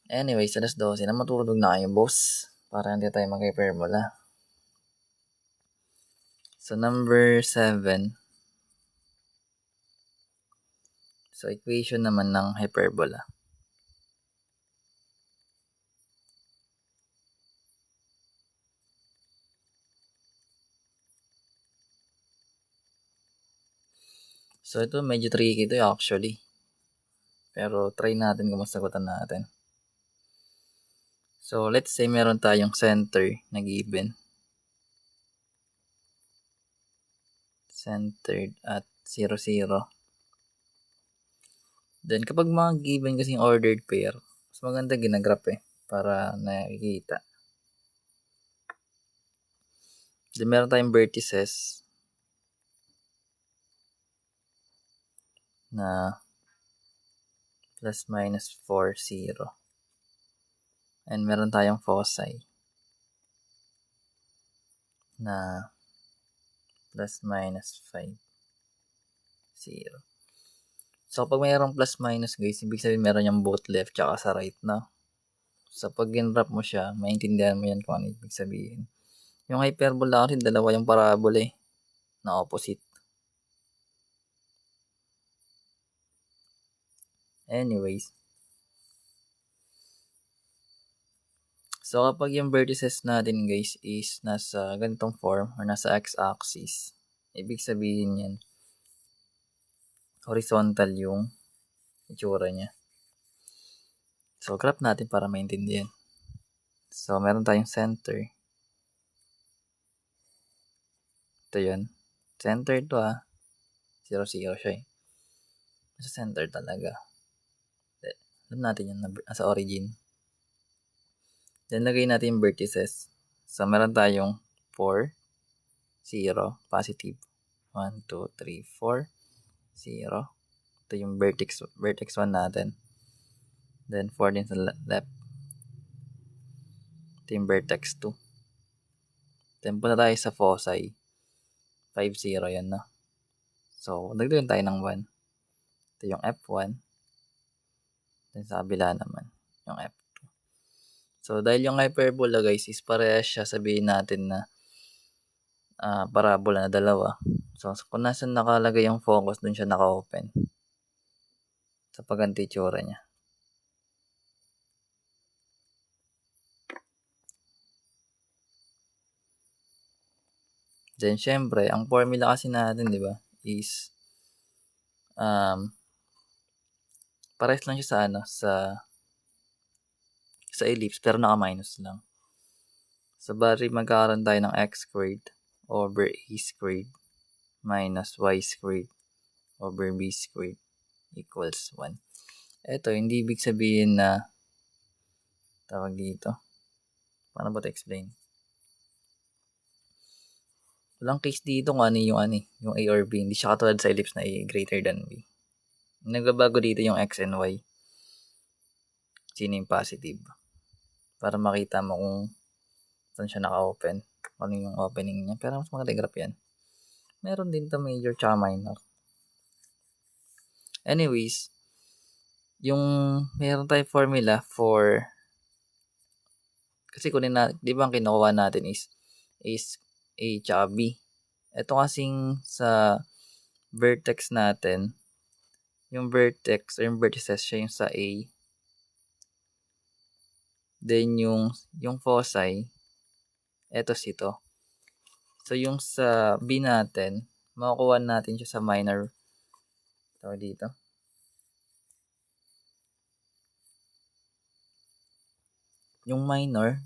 Anyways, alas 12 na, matulog na kayo, boss. Para hindi tayo mag-hyperbola. So, number 7. So, equation naman ng hyperbola. So, ito medyo tricky ito actually. Pero, try natin kung masagutan natin. So, let's say meron tayong center na given. Centered at 0, 0. Then, kapag mga given kasing ordered pair, mas maganda ginagraph para nakikita. Then, meron tayong vertices na plus minus 4, 0. And meron tayong foci na plus minus 5, 0. So, pag mayroong plus minus guys, ibig sabihin meron yung both left tsaka sa right na. So, pag ginrap mo siya, maintindihan mo yan kung ano ibig sabihin. Yung hyperbola kasi dalawa yung parabola na opposite. Anyways. So, kapag yung vertices natin guys is nasa ganitong form or nasa x-axis, ibig sabihin yan, horizontal yung itsura niya. So, graph natin para maintindihan. So, meron tayong center. Ito yun. Center to 0, 0 siya Nasa center talaga. Alam natin yun sa origin. Then, lagay natin yung vertices. So, meron tayong 4, 0, positive. 1, 2, 3, 4, 0. Ito yung vertex 1 natin. Then, 4 din sa left. Ito yung vertex 2. Then, punta tayo sa foci. 5, 0 yan, no? So, dagdagan tayo ng 1. Ito yung F1. Then, sa kabila naman, yung F2. So, dahil yung hyperbola, guys, is parehas siya, sabihin natin na parabola na dalawa. So, kung nasan nakalagay yung focus, dun siya naka-open. Sa paganti itsura niya. Then, syempre, ang formula kasi natin, di ba, is parehas lang siya sa ellipse, pero naka-minus lang. So, bari magkakaroon tayo ng x squared over a squared minus y squared over b squared equals 1. Ito, hindi ibig sabihin na tawag dito. Paano ba ito explain? Walang case dito kung ano yung A or B. Hindi siya katulad sa ellipse na A greater than B. Nagbabago dito yung x and y. Sino yung positive? Para makita mo kung saan siya naka-open. Ano yung opening niya. Pero mas maganda graph yan. Meron din to major tsaka minor. Anyways, yung meron tayong formula for kasi kunin na, di ba ang kinukuha natin is A tsaka B. Ito kasing sa vertex natin, yung vertex or yung vertices siya yung sa A. Then yung foci, eto sito. So yung sa B natin, makukuha natin siya sa minor. Tawag dito. Yung minor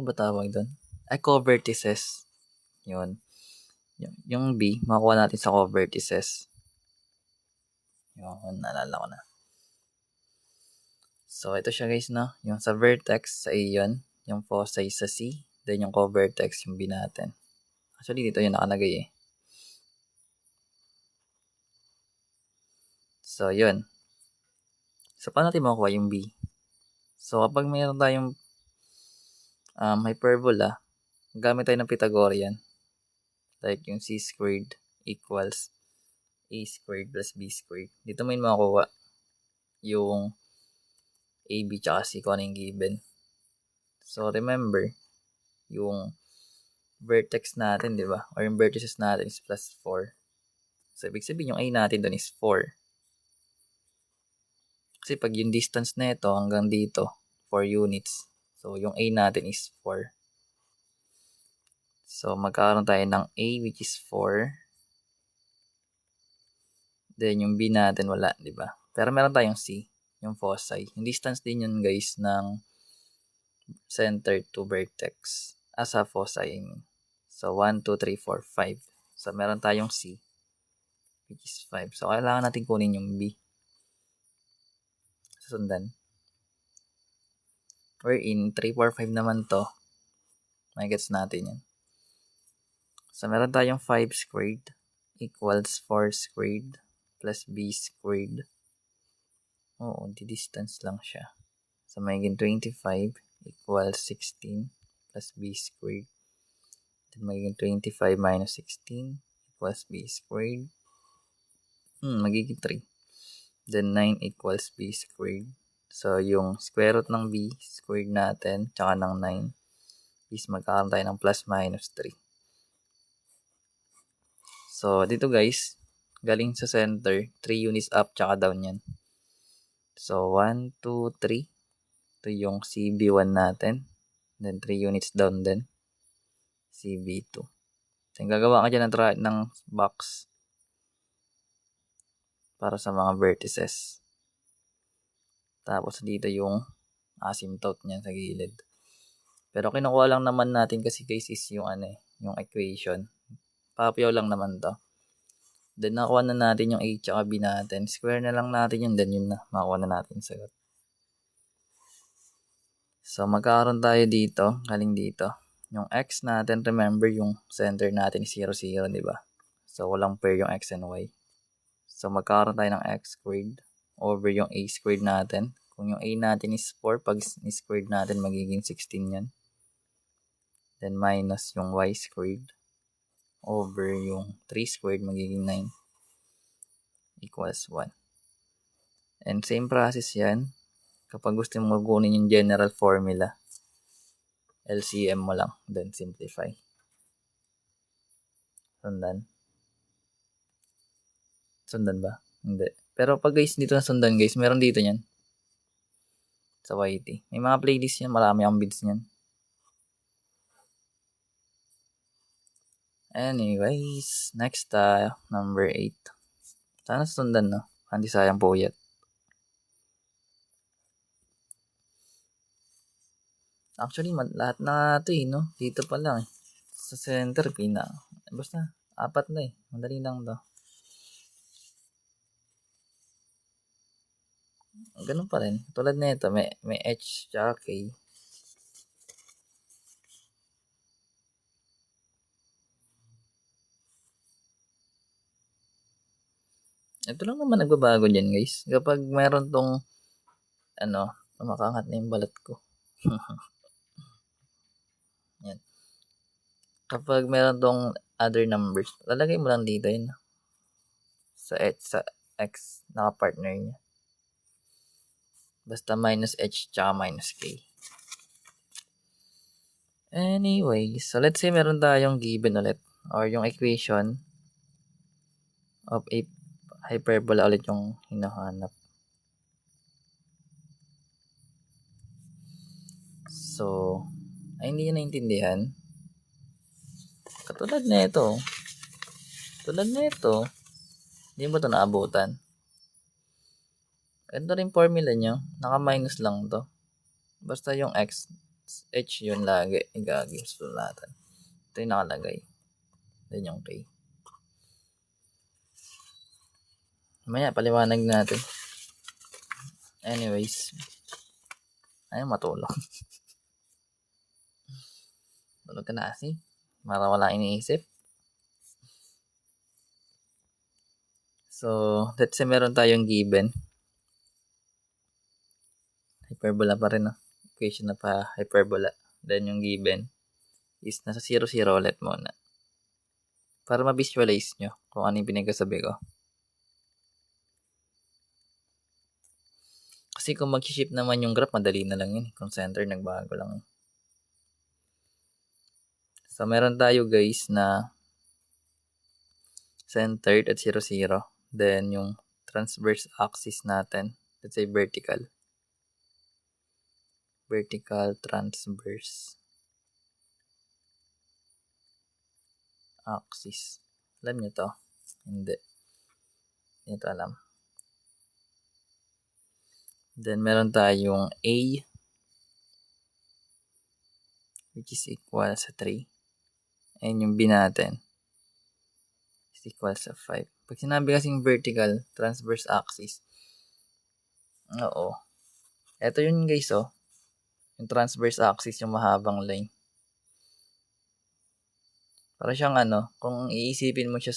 ba tawag doon? Ay, co-vertices. Yun. Yung B, makukuha natin sa co-vertices. Yun, naalala ko na. So, ito siya guys, no? Yung sa vertex, sa A yun. Yung foci sa C. Then yung co-vertex, yung B natin. Actually, dito yung nakalagay So, yun. So, paano natin makukuha yung B? So, kapag mayroon tayong hyperbola, gamit tayo ng Pythagorean. Like yung C squared equals A squared plus B squared. Dito mo yung makukuha yung A, B, tsaka C kung ano yung given. So, remember, yung vertex natin, di ba? Or yung vertices natin is plus 4. So, ibig sabihin, yung A natin doon is 4. Kasi pag yung distance na ito hanggang dito, 4 units. So, yung A natin is 4. So, magkakaroon tayo ng A which is 4. Then, yung B natin wala, di ba? Pero meron tayong C, yung foci. Yung distance din yun, guys, ng center to vertex. Sa foci, I mean. So, 1, 2, 3, 4, 5. So, meron tayong C, which is 5. So, kailangan natin kunin yung B. Susundan. Wherein, 3, 4, 5 naman to. May gets natin yan. So, meron tayong 5 squared equals 4 squared plus B squared. Oo, di distance lang siya. So, magiging 25 equals 16 plus B squared. Then, magiging 25 minus 16 equals B squared. Magiging 3. Then, 9 equals B squared. So, yung square root ng B squared natin, tsaka ng 9, is magkakaroon tayo ng plus minus 3. So, dito guys, galing sa center, 3 units up tsaka down yan. So, 1, 2, 3. Ito yung CB1 natin. Then, 3 units down din. CB2. Then, gagawa ka dyan ng box para sa mga vertices. Tapos, dito yung asymptote niya sa gilid. Pero, kinukuha lang naman natin kasi guys is yung yung equation. Papyaw lang naman to. Then, nakuha na natin yung A tsaka B natin. Square na lang natin yun. Then, yun na. Makuha na natin yung sagot. So, magkakaroon tayo dito. Galing dito. Yung X natin, remember, yung center natin is 0, 0, di ba? So, walang pair yung X and Y. So, magkakaroon tayo ng X squared over yung A squared natin. Kung yung A natin is 4, pag squared natin, magiging 16 yan. Then, minus yung Y squared over yung 3 squared, magiging 9 equals 1. And same process yan. Kapag gusto mo magunin yung general formula, LCM mo lang, then simplify. Sundan. Sundan ba? Hindi. Pero pag guys, dito na sundan guys, meron dito yan. Sa YT. May mga playlist yan, marami ang bids niyan. Anyways, next number 8. Sana sundan, no? Hindi sayang po yet. Actually, lahat na ito no? Dito pa lang Sa center, basta, 4 na Madali lang to. Ganun pa rin. Tulad na ito, may H tsaka K. Ito lang naman nagbabago dyan, guys. Kapag meron tong, makakangat na yung balat ko. Yan. Kapag meron tong other numbers, lalagay mo lang dito yun. Sa X, naka-partner niya. Basta minus H tsaka minus K. Anyway, so let's say meron tayong given ulit. Or yung equation of a hyperbola ulit yung hinahanap. So, hindi nyo naintindihan. Katulad na ito. Hindi mo ito naabutan. Ito rin formula nyo. Naka-minus lang to. Basta yung X, H yun lagi. Igagi. Sulatan. Ito yung nakalagay. Then yung K. Maya, paliwanag natin. Anyways. Ayaw matulog. Tulog ka na kasi. Para wala iniisip. So, let's say meron tayong given. Hyperbola pa rin, no? Equation na pa hyperbola. Then yung given is nasa 0, 0 ulit muna. Para ma-visualize nyo kung ano yung pinagkasabi ko. Kasi kung mag-shift naman yung graph, madali na lang yun. Kung center, nagbago lang. So, meron tayo guys na centered at 0, 0. Then, yung transverse axis natin, let's say vertical. Vertical transverse axis. Alam nyo to? Hindi. Hindi ito alam. Then, meron tayong A, which is equal sa 3. And yung B natin is equal sa 5. Pag sinabi kasing vertical transverse axis, oo. Ito yun guys, oh. Yung transverse axis, yung mahabang line. Para siyang kung iisipin mo siya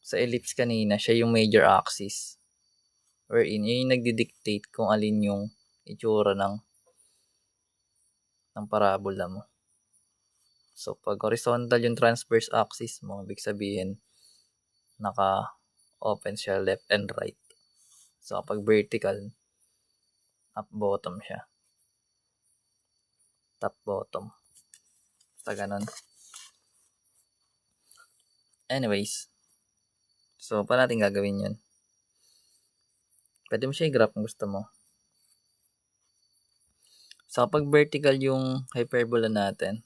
sa ellipse kanina, siya yung major axis. Wherein, yun yung nagdi-dictate kung alin yung itsura ng parabola mo. So, pag horizontal yung transverse axis mo, ibig sabihin, naka-open siya left and right. So, kapag vertical, up-bottom siya. Top-bottom. Basta ganun. Anyways. So, paano natin gagawin yun? Pwede mo siya i-graph kung gusto mo. So, kapag vertical yung hyperbola natin,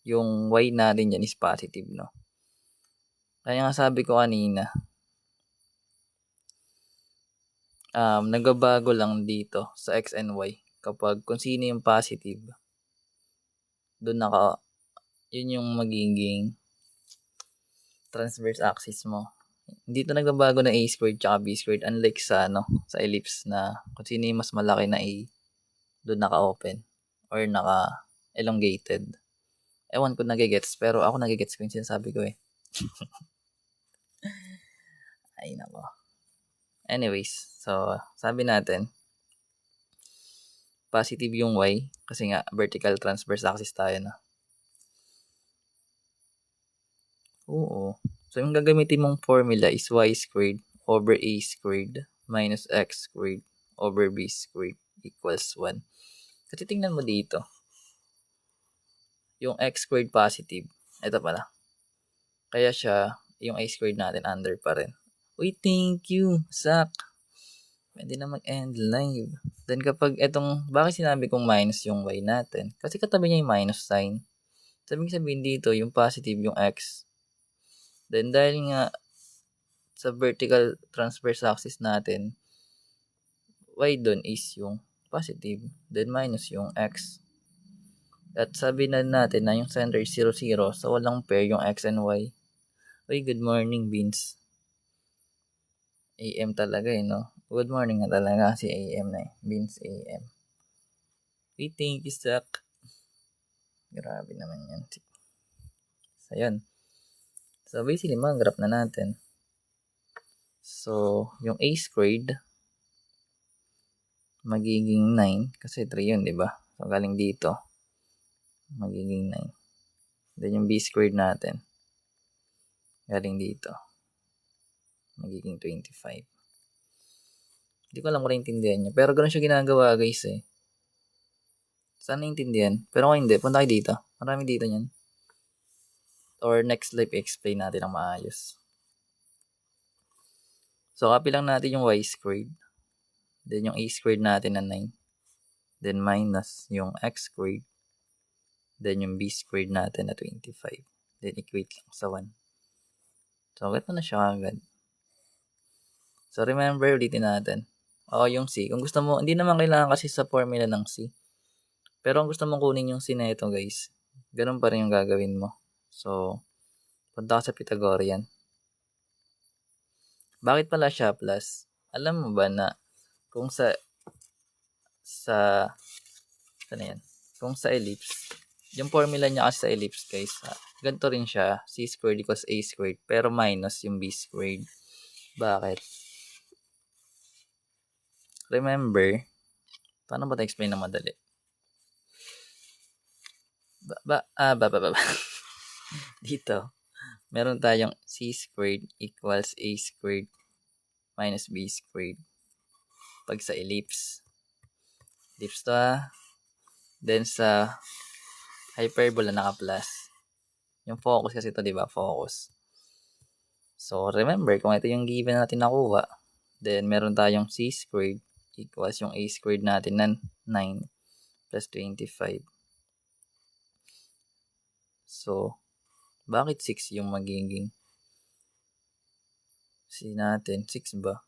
yung y natin yan is positive, no? Kaya nga sabi ko kanina, nagbabago lang dito sa x and y. Kapag kung sino yung positive, doon yun yung magiging transverse axis mo. Dito nagbabago na a squared tsaka b squared, unlike sa ellipse na kung sino yung mas malaki na a, doon naka-open or naka-elongated. Ewan ko nagigets, pero ako nagigets ko yung sinasabi ko eh. Ay nako. Anyways, so sabi natin, positive yung y kasi nga vertical transverse axis tayo na. Oo. So yung gagamitin mong formula is y squared over a squared minus x squared over b squared equals 1. Kasi tingnan mo dito, yung x squared positive, ito pala. Kaya siya, yung a squared natin under pa rin. Uy, thank you, Zach. Pwede na mag-end live. Then kapag bakit sinabi kong minus yung y natin? Kasi katabi niya yung minus sign. Sabihin dito, yung positive yung x. Then dahil nga sa vertical transverse axis natin, y dun is yung positive. Then minus yung x. At sabi na natin na yung center is 0, 0. So walang pair yung x and y. Uy, good morning, Beans. AM talaga eh, no? Good morning na talaga si AM na eh. Beans AM. We think is Zach. Grabe naman yan. So, yun. So, basically, mag-graph na natin. So, yung a squared, magiging 9. Kasi 3 yun, di ba? So, galing dito. Magiging 9. Then, yung b squared natin, galing dito. Magiging 25. Hindi ko alam kung naintindihan nyo. Pero ganun siya ginagawa, guys eh. Sana naintindihan. Pero kung hindi, punta kayo dito. Marami dito yan. Or next live, explain natin ang maayos. So, copy lang natin yung y squared. Then, yung a squared natin na 9. Then, minus yung x squared. Then, yung b squared natin na 25. Then, equate lang sa 1. So, get mo na siya agad. So, remember, ulitin natin. Yung c. Kung gusto mo, hindi naman kailangan kasi sa formula ng c. Pero kung gusto mong kunin yung c na ito, guys, ganun pa rin yung gagawin mo. So, punta ka sa Pythagorean. Bakit pala siya plus? Alam mo ba na kung saan yan? Kung sa ellipse, yung formula niya kasi sa ellipse, guys, ganito rin siya, c squared equals a squared, pero minus yung b squared. Bakit? Remember, paano ba explain na madali? Dito, meron tayong c squared equals a squared minus b squared. Pag sa ellipse to then sa hyperbola naka-plus. Yung focus kasi ito, di ba? Focus. So, remember, kung ito yung given natin nakuha, then meron tayong c squared equals yung a squared natin na 9 plus 25. So, bakit 6 yung magiging c natin? 6 ba?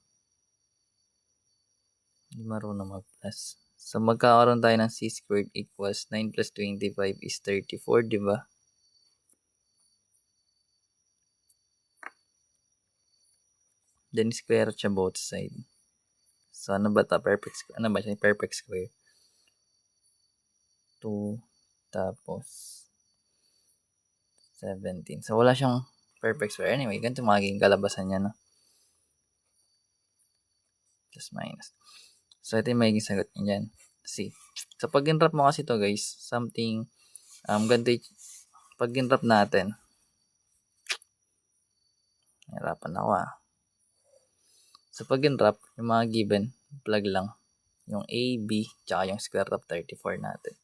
Hindi marunong mag-plus. So, magkakaroon tayo ng c squared equals 9 plus 25 is 34, di ba? Then, square siya both side. So, ano ba ito? Perfect square. Ano ba siya? Perfect square. 2 tapos 17. So, wala siyang perfect square. Anyway, ganito magiging kalabasan niya, no? Plus minus. So, ito yung magiging sagot niya dyan. C. So, pag in-wrap mo kasi to guys, something, ganito pag in-wrap natin, hirapan ako So, pag in-wrap, yung mga given, plug lang. Yung A, B, tsaka yung square root of 34 natin.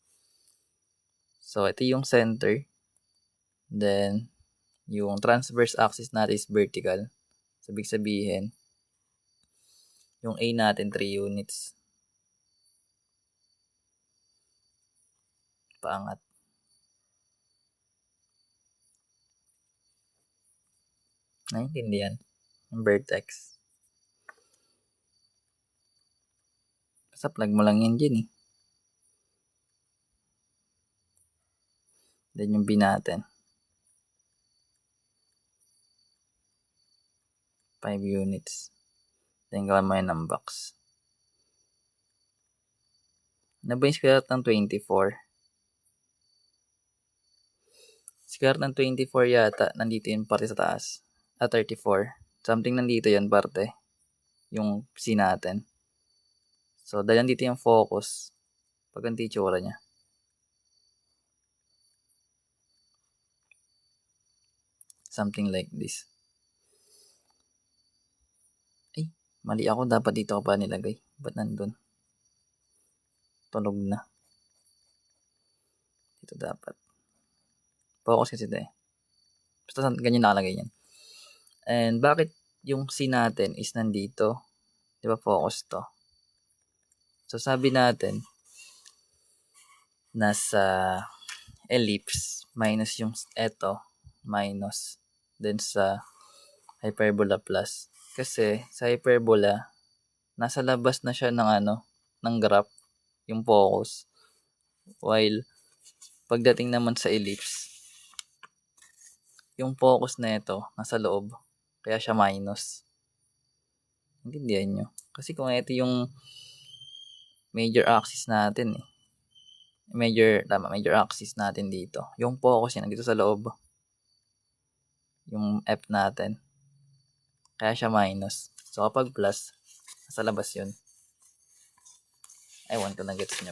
So, ito yung center. Then, yung transverse axis natin is vertical. So, ibig sabihin, yung A natin, 3 units. Paangat. Naintindihan? Yung vertex. Basta plug mo lang yan dyan Then, yung B natin. 5 units. Then, gawin mo yan ng box. Ano ba yung square root ng 24? Square root ng 24 yata, nandito yung parte sa taas. 34. Something nandito yan parte. Yung C natin. So, dahil nandito yung focus, pag ang tsura niya. Something like this. Ay, mali ako. Dapat dito ko pa nilagay. Ba't nandun? Tunog na. Dito dapat. Focus kasi ito Basta ganyan nakalagay yan. And bakit yung C natin is nandito? Di ba focus to? So, sabi natin, nasa ellipse minus yung eto minus then sa hyperbola plus. Kasi sa hyperbola, nasa labas na siya ng graph, yung focus. While, pagdating naman sa ellipse, yung focus na ito, nasa loob. Kaya siya minus. Intindihan nyo? Kasi kung ito yung major axis natin major axis natin dito. Yung focus niya nandito sa loob. Yung F natin. Kaya siya minus. So, kapag plus, nasa labas yun. Ewan ko na gets niya.